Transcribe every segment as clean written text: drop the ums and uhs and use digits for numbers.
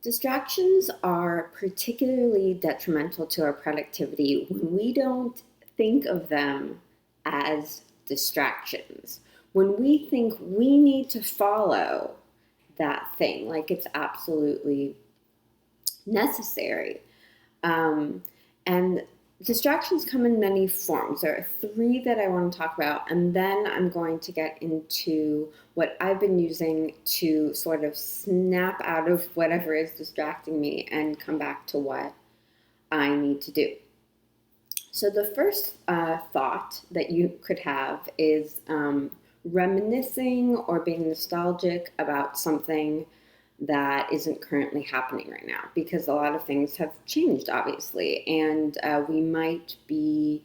Distractions are particularly detrimental to our productivity when we don't think of them as distractions. When we think we need to follow that thing, like it's absolutely necessary. And distractions come in many forms. There are three that I want to talk about, and then I'm going to get into what I've been using to sort of snap out of whatever is distracting me and come back to what I need to do. So the first thought that you could have is reminiscing or being nostalgic about something that isn't currently happening right now, because a lot of things have changed, obviously, and we might be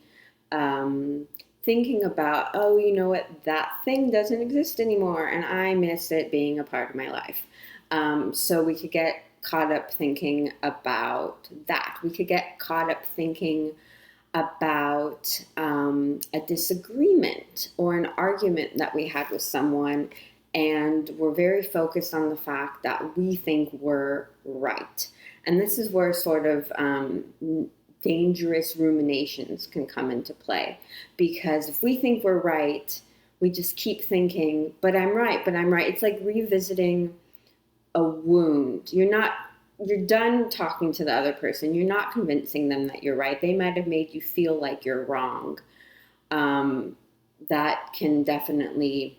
thinking about, oh, you know what, that thing doesn't exist anymore, and I miss it being a part of my life. So we could get caught up thinking about that. We could get caught up thinking about a disagreement or an argument that we had with someone, and we're very focused on the fact that we think we're right. And this is where sort of dangerous ruminations can come into play, because if we think we're right, we just keep thinking, but I'm right. It's like revisiting a wound. You're done talking to the other person. You're not convincing them that you're right. They might have made you feel like you're wrong. That can definitely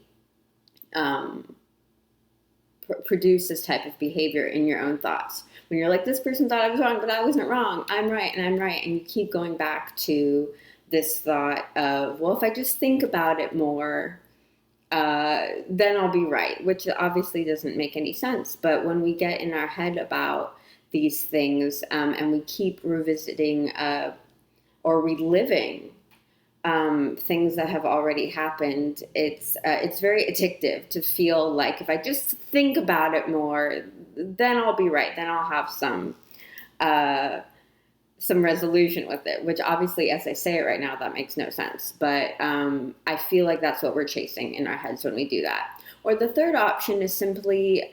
produce this type of behavior in your own thoughts. When you're like, this person thought I was wrong, but I wasn't wrong. I'm right. And you keep going back to this thought of, well, if I just think about it more, then I'll be right, which obviously doesn't make any sense. But when we get in our head about these things and we keep revisiting or reliving things that have already happened, it's very addictive to feel like if I just think about it more, then I'll be right. Then I'll have some resolution with it, which obviously, as I say it right now, that makes no sense. But I feel like that's what we're chasing in our heads when we do that. Or the third option is simply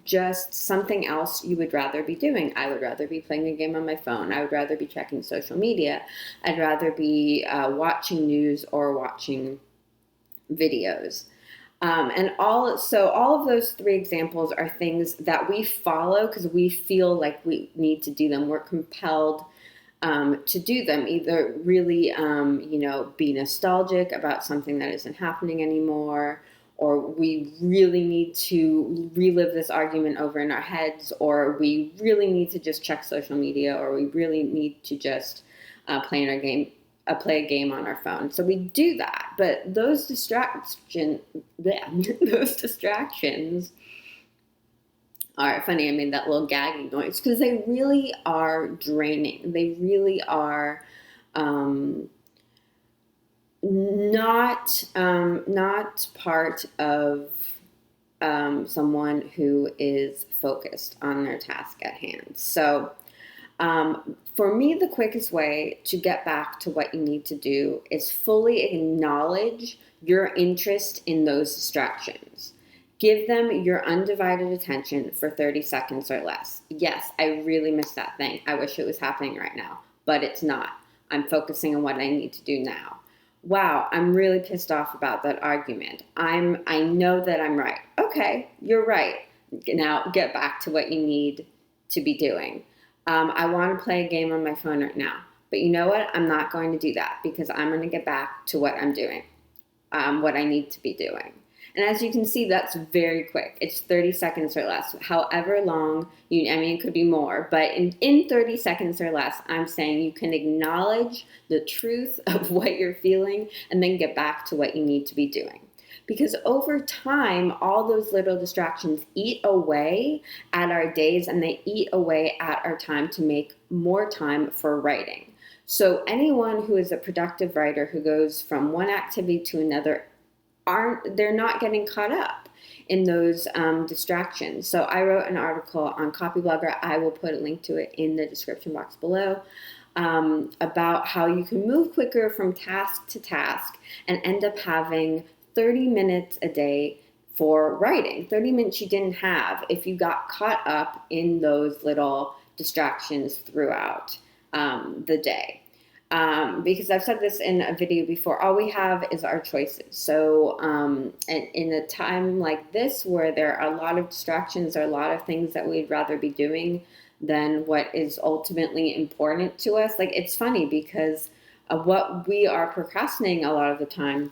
just something else you would rather be doing. I would rather be playing a game on my phone. I would rather be checking social media. I'd rather be watching news or watching videos. And all of those three examples are things that we follow because we feel like we need to do them. We're compelled to do them, either really, be nostalgic about something that isn't happening anymore, or we really need to relive this argument over in our heads, or we really need to just check social media, or we really need to just play a game on our phone. So we do that, but those distractions are funny. I made that little gagging noise because they really are draining. They really are not part of someone who is focused on their task at hand. So for me, the quickest way to get back to what you need to do is fully acknowledge your interest in those distractions. Give them your undivided attention for 30 seconds or less. Yes, I really miss that thing. I wish it was happening right now, but it's not. I'm focusing on what I need to do now. Wow, I'm really pissed off about that argument. I know that I'm right. Okay, you're right. Now get back to what you need to be doing. I want to play a game on my phone right now, but you know what? I'm not going to do that because I'm going to get back to what I'm doing, what I need to be doing. And as you can see, that's very quick. It's 30 seconds or less. However long, it could be more, but in 30 seconds or less, I'm saying you can acknowledge the truth of what you're feeling and then get back to what you need to be doing. Because over time, all those little distractions eat away at our days, and they eat away at our time to make more time for writing. So anyone who is a productive writer who goes from one activity to another, they're not getting caught up in those distractions. So I wrote an article on Copyblogger. I will put a link to it in the description box below, about how you can move quicker from task to task and end up having 30 minutes a day for writing, 30 minutes you didn't have if you got caught up in those little distractions throughout the day. Because I've said this in a video before, all we have is our choices. So and in a time like this where there are a lot of distractions, there are a lot of things that we'd rather be doing than what is ultimately important to us. Like, it's funny because what we are procrastinating a lot of the time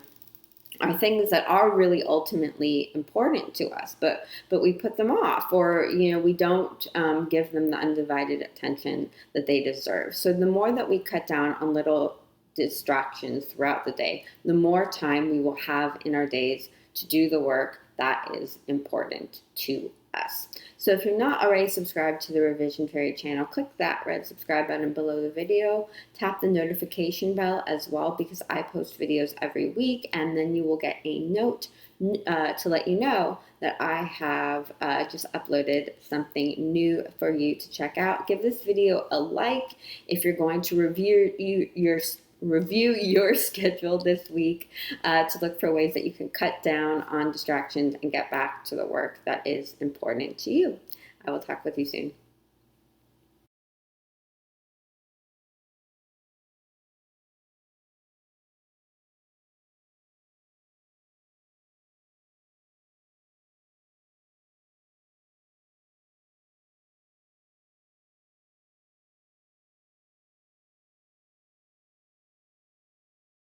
are things that are really ultimately important to us, but we put them off, or we don't give them the undivided attention that they deserve. So the more that we cut down on little distractions throughout the day, the more time we will have in our days to do the work that is important to us. So if you're not already subscribed to the Revision Fairy channel, click that red subscribe button below the video. Tap the notification bell as well, because I post videos every week, and then you will get a note to let you know that I have just uploaded something new for you to check out. Give this video a like if you're going to review your schedule this week, to look for ways that you can cut down on distractions and get back to the work that is important to you. I will talk with you soon.